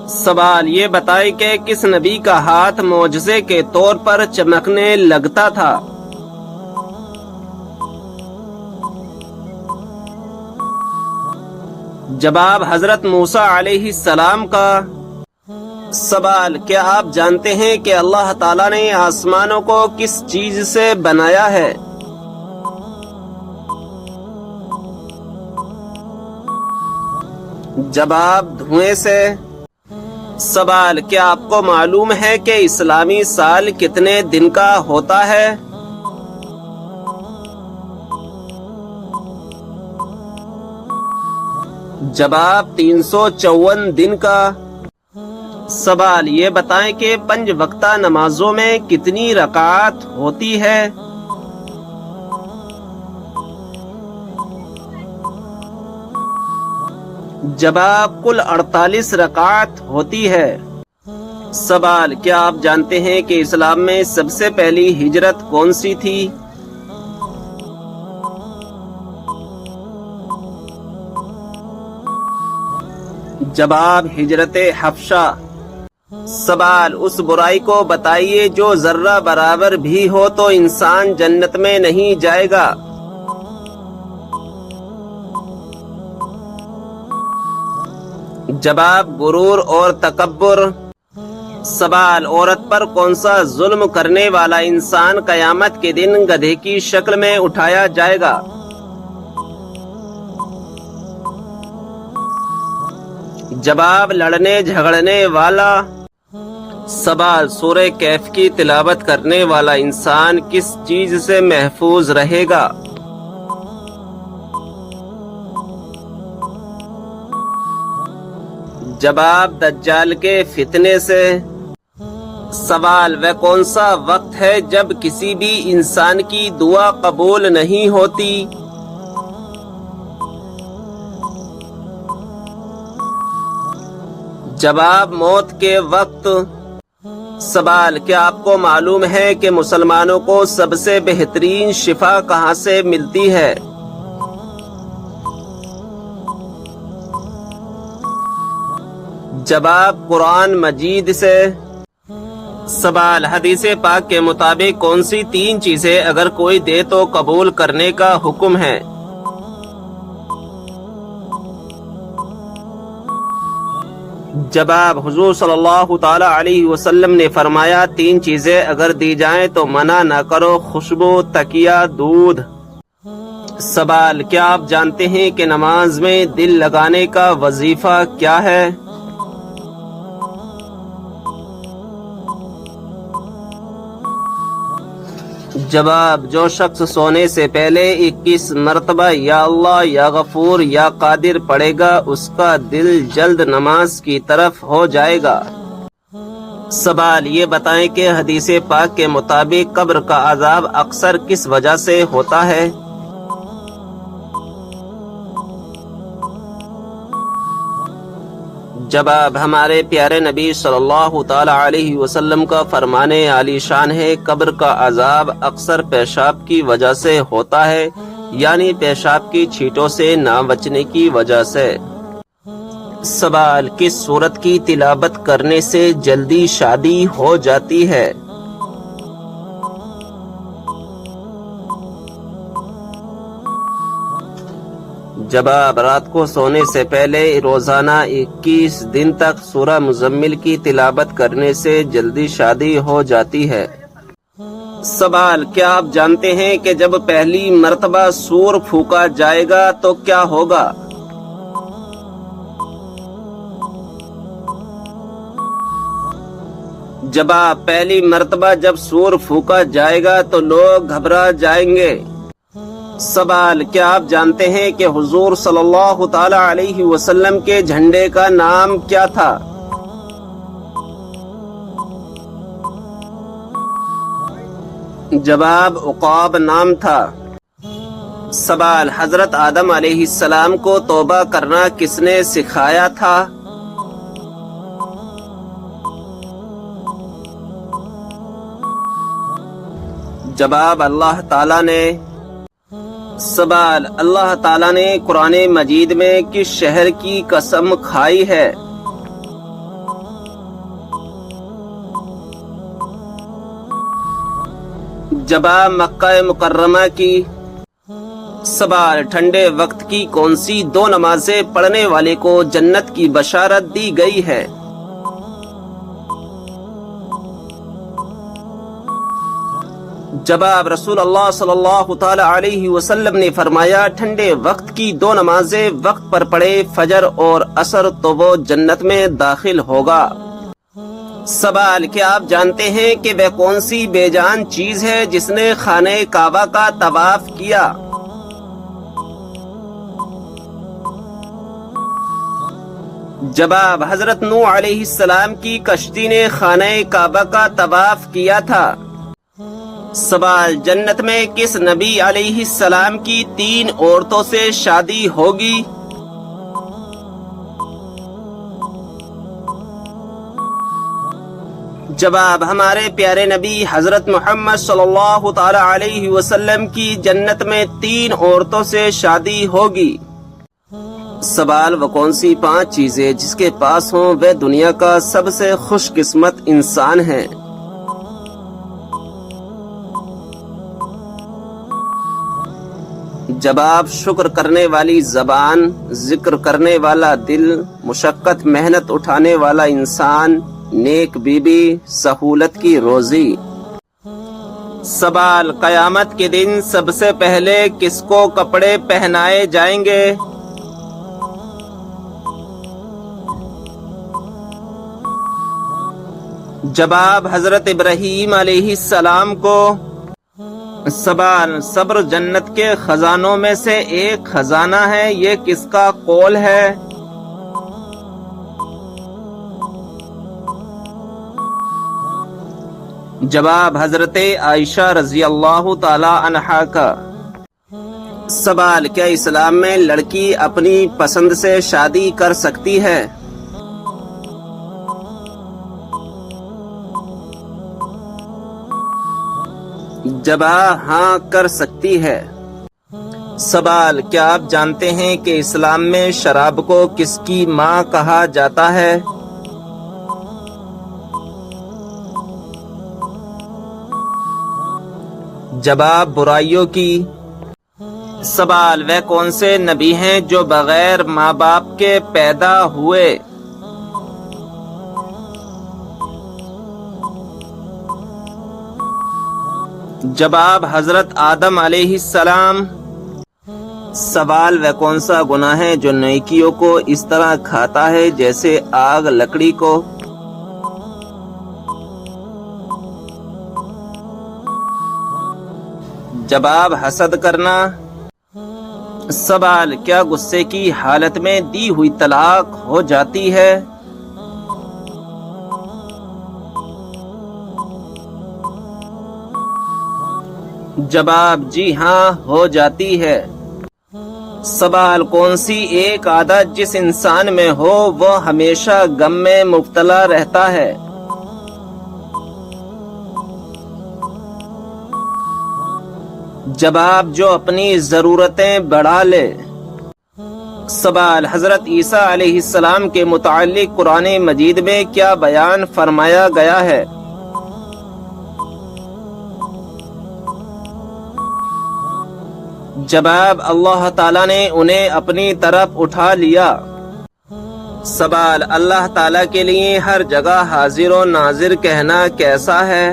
سوال یہ بتائیں کہ کس نبی کا ہاتھ معجزے کے طور پر چمکنے لگتا تھا؟ جواب حضرت موسیٰ علیہ السلام کا۔ سوال کیا آپ جانتے ہیں کہ اللہ تعالیٰ نے آسمانوں کو کس چیز سے بنایا ہے؟ جواب دھوئیں سے۔ سوال کیا آپ کو معلوم ہے کہ اسلامی سال کتنے دن کا ہوتا ہے؟ جواب 354 دن کا۔ سوال یہ بتائیں کہ 5 وقتہ نمازوں میں کتنی رکعات ہوتی ہے؟ جواب کل 48 رکعات ہوتی ہے۔ سوال کیا آپ جانتے ہیں کہ اسلام میں سب سے پہلی ہجرت کون سی تھی؟ جواب ہجرت حبشہ۔ سوال اس برائی کو بتائیے جو ذرہ برابر بھی ہو تو انسان جنت میں نہیں جائے گا۔ جواب غرور اور تکبر۔ سوال عورت پر کون سا ظلم کرنے والا انسان قیامت کے دن گدھے کی شکل میں اٹھایا جائے گا؟ جواب لڑنے جھگڑنے والا۔ سوال سورہ کہف کی تلاوت کرنے والا انسان کس چیز سے محفوظ رہے گا؟ جواب دجال کے فتنے سے۔ سوال وہ کون سا وقت ہے جب کسی بھی انسان کی دعا قبول نہیں ہوتی؟ جواب موت کے وقت۔ سوال کیا آپ کو معلوم ہے کہ مسلمانوں کو سب سے بہترین شفا کہاں سے ملتی ہے؟ جواب قرآن مجید سے۔ سوال حدیث پاک کے مطابق کون سی 3 چیزیں اگر کوئی دے تو قبول کرنے کا حکم ہے؟ جواب حضور صلی اللہ تعالی علیہ وسلم نے فرمایا 3 چیزیں اگر دی جائیں تو منع نہ کرو، خوشبو، تکیہ، دودھ۔ سوال کیا آپ جانتے ہیں کہ نماز میں دل لگانے کا وظیفہ کیا ہے؟ جواب جو شخص سونے سے پہلے 21 مرتبہ یا اللہ یا غفور یا قادر پڑھے گا اس کا دل جلد نماز کی طرف ہو جائے گا۔ سوال یہ بتائیں کہ حدیث پاک کے مطابق قبر کا عذاب اکثر کس وجہ سے ہوتا ہے؟ جواب ہمارے پیارے نبی صلی اللہ تعالی علیہ وسلم کا فرمان عالی شان ہے، قبر کا عذاب اکثر پیشاب کی وجہ سے ہوتا ہے، یعنی پیشاب کی چھینٹوں سے نہ بچنے کی وجہ سے۔ سوال کس سورت کی تلاوت کرنے سے جلدی شادی ہو جاتی ہے؟ جواب رات کو سونے سے پہلے روزانہ 21 دن تک سورہ مزمل کی تلاوت کرنے سے جلدی شادی ہو جاتی ہے۔ سوال کیا آپ جانتے ہیں کہ جب پہلی مرتبہ سور پھونکا جائے گا تو کیا ہوگا؟ جواب پہلی مرتبہ جب سور پھونکا جائے گا تو لوگ گھبرا جائیں گے۔ سوال کیا آپ جانتے ہیں کہ حضور صلی اللہ تعالی علیہ وسلم کے جھنڈے کا نام کیا تھا؟ جواب عقاب نام تھا۔ سوال حضرت آدم علیہ السلام کو توبہ کرنا کس نے سکھایا تھا؟ جواب اللہ تعالیٰ نے۔ سوال اللہ تعالیٰ نے قرآن مجید میں کس شہر کی قسم کھائی ہے؟ جواب مکہ مکرمہ کی. سوال ٹھنڈے وقت کی کون سی دو نمازیں پڑھنے والے کو جنت کی بشارت دی گئی ہے؟ جواب رسول اللہ صلی اللہ تعالی علیہ وسلم نے فرمایا ٹھنڈے وقت کی دو نمازیں وقت پر پڑھے فجر اور عصر تو وہ جنت میں داخل ہوگا. سوال کیا آپ جانتے ہیں کہ وہ کون سی بے جان چیز ہے جس نے خانہ کعبہ کا طواف کیا؟ جواب حضرت نوح علیہ السلام کی کشتی نے خانہ کعبہ کا طواف کیا تھا. سوال جنت میں کس نبی علیہ السلام کی 3 عورتوں سے شادی ہوگی؟ جواب ہمارے پیارے نبی حضرت محمد صلی اللہ تعالی علیہ وسلم کی جنت میں 3 عورتوں سے شادی ہوگی. سوال وہ کون سی 5 چیزیں جس کے پاس ہوں وہ دنیا کا سب سے خوش قسمت انسان ہے؟ جواب شکر کرنے والی زبان، ذکر کرنے والا دل، مشقت محنت اٹھانے والا انسان، نیک بیوی، سہولت کی روزی. سوال قیامت کے دن سب سے پہلے کس کو کپڑے پہنائے جائیں گے؟ جواب حضرت ابراہیم علیہ السلام کو. سوال صبر جنت کے خزانوں میں سے ایک خزانہ ہے، یہ کس کا قول ہے؟ جواب حضرت عائشہ رضی اللہ تعالی عنہا کا. سوال کیا اسلام میں لڑکی اپنی پسند سے شادی کر سکتی ہے؟ جواب ہاں کر سکتی ہے. سوال کیا آپ جانتے ہیں کہ اسلام میں شراب کو کس کی ماں کہا جاتا ہے؟ جواب برائیوں کی. سوال وہ کون سے نبی ہیں جو بغیر ماں باپ کے پیدا ہوئے؟ جواب حضرت آدم علیہ السلام. سوال وہ کون سا گناہ ہے جو نیکیوں کو اس طرح کھاتا ہے جیسے آگ لکڑی کو؟ جواب حسد کرنا. سوال کیا غصے کی حالت میں دی ہوئی طلاق ہو جاتی ہے؟ جواب جی ہاں ہو جاتی ہے. سوال کون سی ایک عادت جس انسان میں ہو وہ ہمیشہ غم میں مبتلا رہتا ہے؟ جواب جو اپنی ضرورتیں بڑھا لے. سوال حضرت عیسیٰ علیہ السلام کے متعلق قرآن مجید میں کیا بیان فرمایا گیا ہے؟ جواب اللہ تعالیٰ نے انہیں اپنی طرف اٹھا لیا. سوال اللہ تعالیٰ کے لیے ہر جگہ حاضر و ناظر کہنا کیسا ہے؟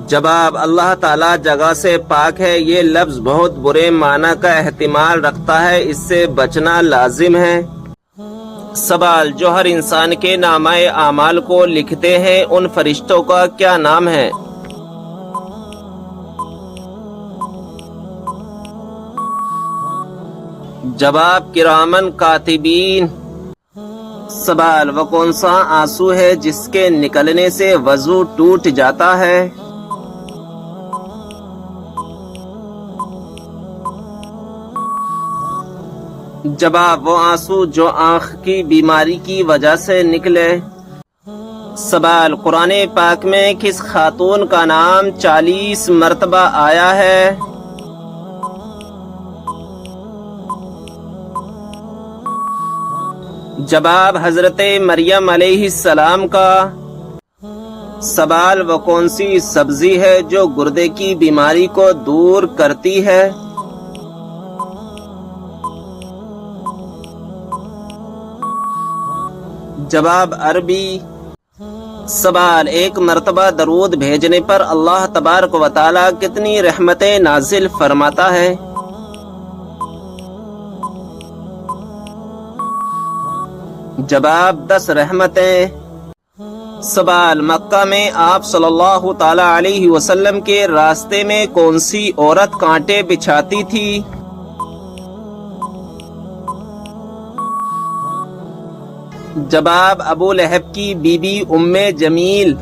جواب اللہ تعالیٰ جگہ سے پاک ہے. یہ لفظ بہت برے معنی کا احتمال رکھتا ہے، اس سے بچنا لازم ہے. سوال جو ہر انسان کے نامہ اعمال کو لکھتے ہیں ان فرشتوں کا کیا نام ہے؟ جواب کرامن کاتبین. سوال وہ کون سا آنسو ہے جس کے نکلنے سے وضو ٹوٹ جاتا ہے؟ جواب وہ آنسو جو آنکھ کی بیماری کی وجہ سے نکلے. سوال قرآن پاک میں کس خاتون کا نام 40 مرتبہ آیا ہے؟ جواب حضرت مریم علیہ السلام کا سوال وہ کون سی سبزی ہے جو گردے کی بیماری کو دور کرتی ہے؟ جواب عربی۔ سوال ایک مرتبہ درود بھیجنے پر اللہ تبارک و تعالی کتنی رحمتیں نازل فرماتا ہے؟ جواب 10 رحمتیں۔ سوال مکہ میں آپ صلی اللہ تعالی علیہ وسلم کے راستے میں کون سی عورت کانٹے بچھاتی تھی؟ جواب ابو لہب کی بیوی ام جمیل۔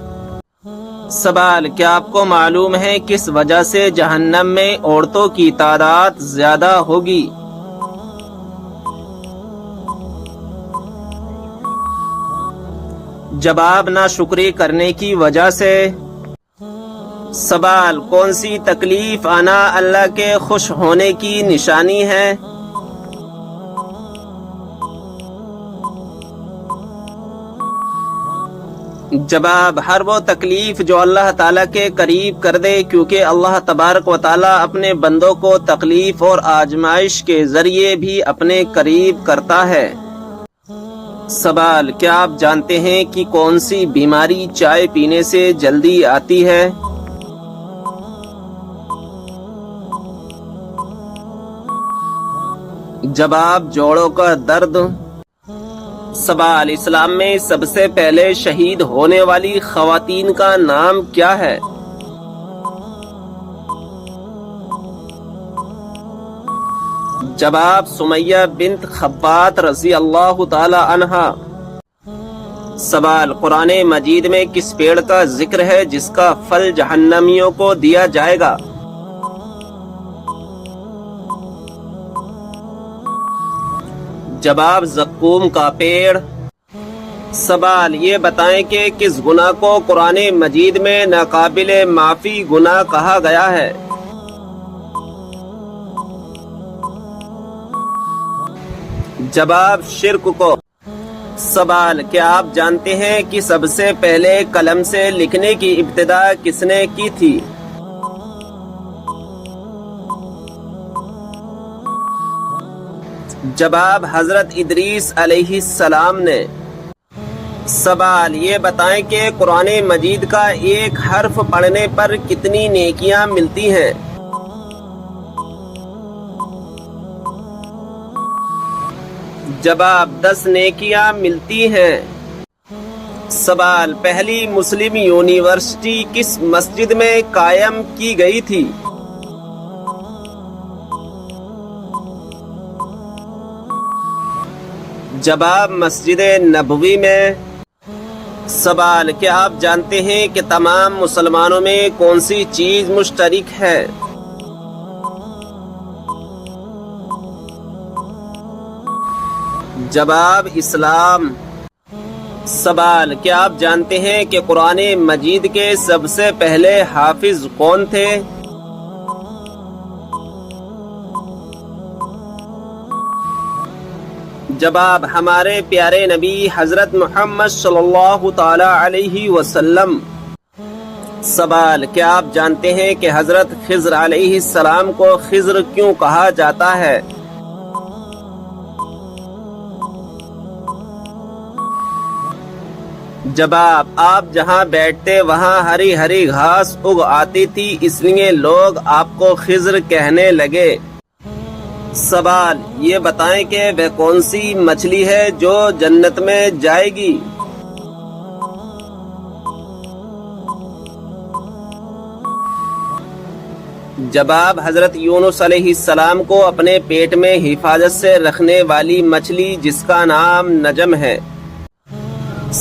سوال کیا آپ کو معلوم ہے کس وجہ سے جہنم میں عورتوں کی تعداد زیادہ ہوگی؟ جواب ناشکری کرنے کی وجہ سے۔ سوال کون سی تکلیف آنا اللہ کے خوش ہونے کی نشانی ہے؟ جواب ہر وہ تکلیف جو اللہ تعالیٰ کے قریب کر دے، کیونکہ اللہ تبارک و تعالیٰ اپنے بندوں کو تکلیف اور آزمائش کے ذریعے بھی اپنے قریب کرتا ہے۔ سوال کیا آپ جانتے ہیں کہ کون سی بیماری چائے پینے سے جلدی آتی ہے؟ جواب جوڑوں کا درد۔ سوال اسلام میں سب سے پہلے شہید ہونے والی خواتین کا نام کیا ہے؟ جواب سمیہ بنت خبات رضی اللہ تعالی عنہا۔ سوال قرآن مجید میں کس پیڑ کا ذکر ہے جس کا پھل جہنمیوں کو دیا جائے گا؟ جواب زقوم کا پیڑ۔ سوال یہ بتائیں کہ کس گناہ کو قرآن مجید میں ناقابل معافی گناہ کہا گیا ہے؟ جواب شرک کو۔ سوال کیا آپ جانتے ہیں کہ سب سے پہلے قلم سے لکھنے کی ابتدا کس نے کی تھی؟ جواب حضرت ادریس علیہ السلام نے۔ سوال یہ بتائیں کہ قرآن مجید کا ایک حرف پڑھنے پر کتنی نیکیاں ملتی ہیں؟ جواب 10 نیکیاں ملتی ہیں۔ سوال پہلی مسلم یونیورسٹی کس مسجد میں قائم کی گئی تھی؟ جواب مسجد نبوی میں۔ سوال کیا آپ جانتے ہیں کہ تمام مسلمانوں میں کون سی چیز مشترک ہے؟ جواب اسلام۔ سوال کیا آپ جانتے ہیں کہ قرآن مجید کے سب سے پہلے حافظ کون تھے؟ جواب ہمارے پیارے نبی حضرت محمد صلی اللہ تعالی علیہ وسلم۔ سوال کیا آپ جانتے ہیں کہ حضرت خضر علیہ السلام کو خضر کیوں کہا جاتا ہے؟ جواب آپ جہاں بیٹھتے وہاں ہری ہری گھاس اگ آتی تھی، اس لیے لوگ آپ کو خضر کہنے لگے۔ سوال یہ بتائیں کہ وہ کون سی مچھلی ہے جو جنت میں جائے گی؟ جواب حضرت یونس علیہ السلام کو اپنے پیٹ میں حفاظت سے رکھنے والی مچھلی جس کا نام نجم ہے۔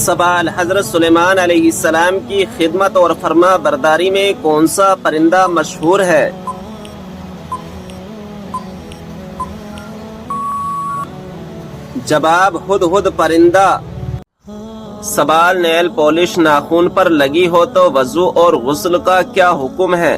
سوال حضرت سلیمان علیہ السلام کی خدمت اور فرما برداری میں کون سا پرندہ مشہور ہے؟ جواب ہدہد پرندہ۔ سوال نیل پالش ناخن پر لگی ہو تو وضو اور غسل کا کیا حکم ہے؟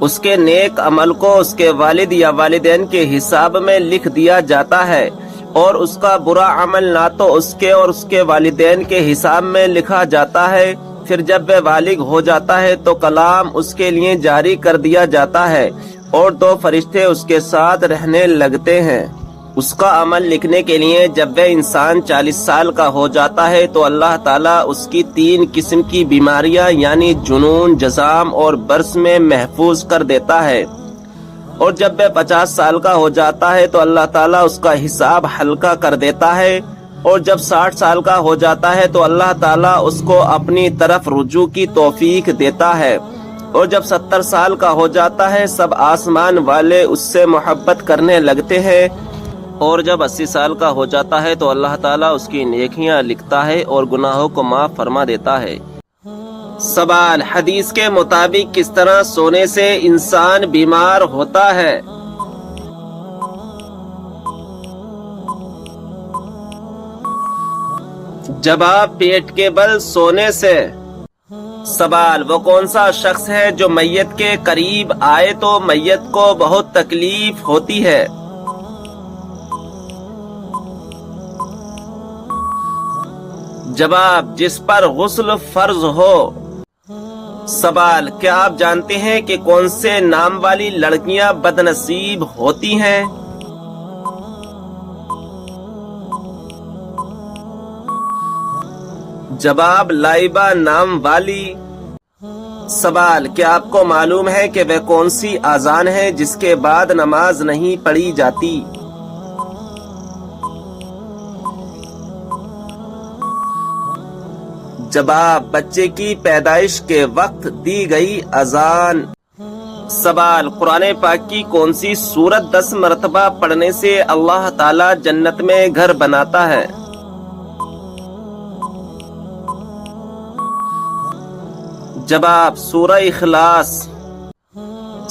اس کے نیک عمل کو اس کے والد یا والدین کے حساب میں لکھ دیا جاتا ہے، اور اس کا برا عمل نہ تو اس کے اور اس کے والدین کے حساب میں لکھا جاتا ہے۔ پھر جب وہ بالغ ہو جاتا ہے تو کلام اس کے لیے جاری کر دیا جاتا ہے، اور 2 فرشتے اس کے ساتھ رہنے لگتے ہیں۔ اس کا عمل لکھنے کے لیے جب وہ انسان 40 سال کا ہو جاتا ہے تو اللہ تعالیٰ اس کی 3 قسم کی بیماریاں یعنی جنون، جزام اور برس میں محفوظ کر دیتا ہے، اور جب وہ 50 سال کا ہو جاتا ہے تو اللہ تعالیٰ اس کا حساب ہلکا کر دیتا ہے، اور جب 60 سال کا ہو جاتا ہے تو اللہ تعالیٰ اس کو اپنی طرف رجوع کی توفیق دیتا ہے، اور جب 70 سال کا ہو جاتا ہے سب آسمان والے اس سے محبت کرنے لگتے ہیں، اور جب 80 سال کا ہو جاتا ہے تو اللہ تعالیٰ اس کی نیکیاں لکھتا ہے اور گناہوں کو معاف فرما دیتا ہے۔ سوال: حدیث کے مطابق کس طرح سونے سے انسان بیمار ہوتا ہے؟ جواب: پیٹ کے بل سونے سے۔ سوال: وہ کون سا شخص ہے جو میت کے قریب آئے تو میت کو بہت تکلیف ہوتی ہے؟ جواب: جس پر غسل فرض ہو۔ سوال: کیا آپ جانتے ہیں کہ کون سے نام والی لڑکیاں بد نصیب ہوتی ہیں؟ جواب: لائبہ نام والی۔ سوال: کیا آپ کو معلوم ہے کہ وہ کون سی اذان ہے جس کے بعد نماز نہیں پڑھی جاتی؟ جواب: بچے کی پیدائش کے وقت دی گئی اذان۔ سوال: قرآن پاک کی کون سی سورت 10 مرتبہ پڑھنے سے اللہ تعالی جنت میں گھر بناتا ہے؟ جواب: سورہ اخلاص۔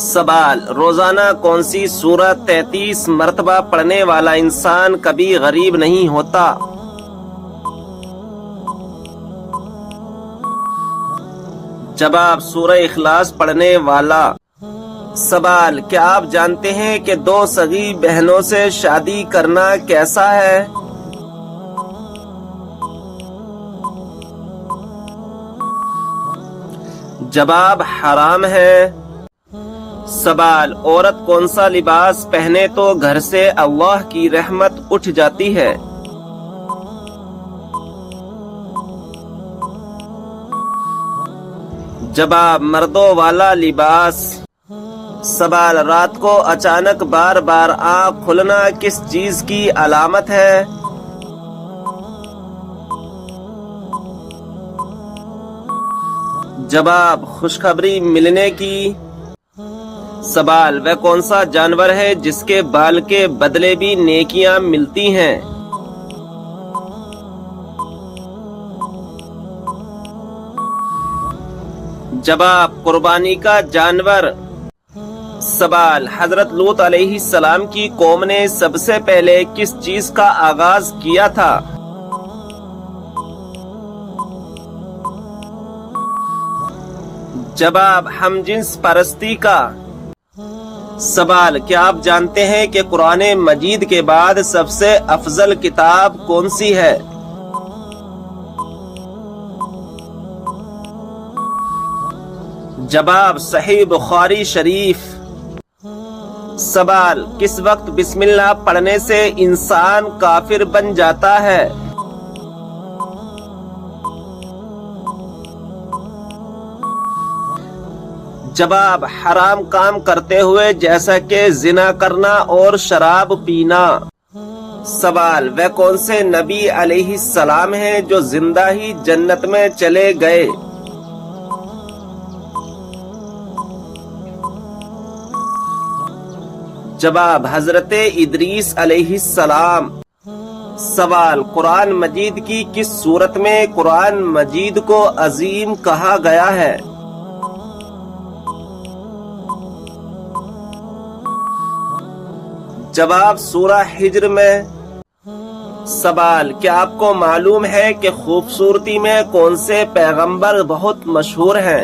سوال: روزانہ کون سی سورت 33 مرتبہ پڑھنے والا انسان کبھی غریب نہیں ہوتا؟ جواب: سورہ اخلاص پڑھنے والا۔ سوال: کیا آپ جانتے ہیں کہ 2 سگی بہنوں سے شادی کرنا کیسا ہے؟ جواب: حرام ہے۔ سوال: عورت کون سا لباس پہنے تو گھر سے اللہ کی رحمت اٹھ جاتی ہے؟ جواب: مردوں والا لباس۔ سوال: رات کو اچانک بار بار آنکھ کھلنا کس چیز کی علامت ہے؟ جواب: خوشخبری ملنے کی۔ سوال: وہ کون سا جانور ہے جس کے بال کے بدلے بھی نیکیاں ملتی ہیں؟ جواب: قربانی کا جانور۔ سوال: حضرت لوط علیہ السلام کی قوم نے سب سے پہلے کس چیز کا آغاز کیا تھا؟ جواب: ہم جنس پرستی کا۔ سوال: کیا آپ جانتے ہیں کہ قرآن مجید کے بعد سب سے افضل کتاب کون سی ہے؟ جواب: صحیح بخاری شریف۔ سوال: کس وقت بسم اللہ پڑھنے سے انسان کافر بن جاتا ہے؟ جواب: حرام کام کرتے ہوئے جیسا کہ زنا کرنا اور شراب پینا۔ سوال: وہ کون سے نبی علیہ السلام ہیں جو زندہ ہی جنت میں چلے گئے؟ جواب: حضرت ادریس علیہ السلام۔ سوال: قرآن مجید کی کس صورت میں قرآن مجید کو عظیم کہا گیا ہے؟ جواب: سورہ ہجر میں۔ سوال: کیا آپ کو معلوم ہے کہ خوبصورتی میں کون سے پیغمبر بہت مشہور ہیں؟